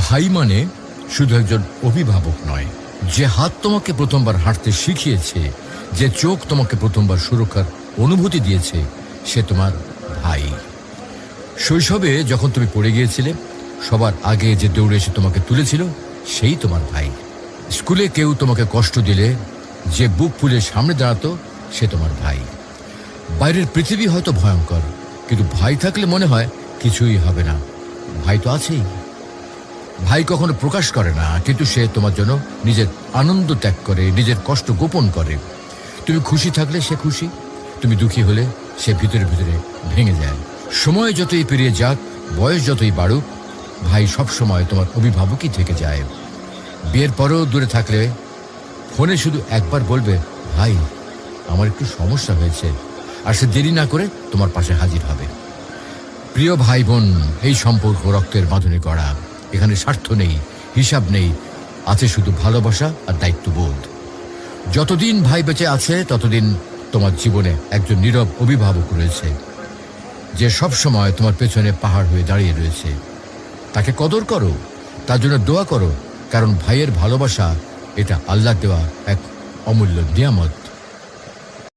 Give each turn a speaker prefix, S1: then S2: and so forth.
S1: ভাই মানে শুধু একজন অভিভাবক নয়, যে হাত তোমাকে প্রথমবার হাঁটতে শিখিয়েছে, যে চোখ তোমাকে প্রথমবার সুরক্ষার অনুভূতি দিয়েছে, সে তোমার ভাই। শৈশবে যখন তুমি পড়ে গিয়েছিলে, সবার আগে যে দৌড়ে এসে তোমাকে তুলেছিল, সেই তোমার ভাই। স্কুলে কেউ তোমাকে কষ্ট দিলে যে বুক ফুলে সামনে দাঁড়াতো, সে তোমার ভাই। বাইরের পৃথিবী হয়তো ভয়ঙ্কর, কিন্তু ভাই থাকলে মনে হয় কিছুই হবে না। ভাই তো আছেই। ভাই কখনো প্রকাশ করে না, কিন্তু সে তোমার জন্য নিজের আনন্দ ত্যাগ করে, নিজের কষ্ট গোপন করে। তুমি খুশি থাকলে সে খুশি, তুমি দুঃখী হলে সে ভিতরে ভিতরে ভেঙে যায়। সময় যতই পেরিয়ে যাক, বয়স যতই বাড়ুক, ভাই সবসময় তোমার অভিভাবকই থেকে যায়। বিয়ের পরেও দূরে থাকলে ফোনে শুধু একবার বলবে, ভাই আমার একটু সমস্যা হয়েছে, আর সে দেরি না করে তোমার পাশে হাজির হবে। প্রিয় ভাই বোন, এই সম্পর্ক রক্তের বাঁধনে গড়া। এখানে স্বার্থ নেই, হিসাব নেই, আছে শুধু ভালোবাসা আর দায়িত্ববোধ। যতদিন ভাই বেঁচে আছে, ততদিন তোমার জীবনে একজন নীরব অভিভাবক রয়েছে, যে সব সময় তোমার পেছনে পাহাড় হয়ে দাঁড়িয়ে রয়েছে। তাকে কদর করো, তার জন্য দোয়া করো, কারণ ভাইয়ের ভালোবাসা এটা আল্লাহ দেওয়া এক অমূল্য নিয়ামত।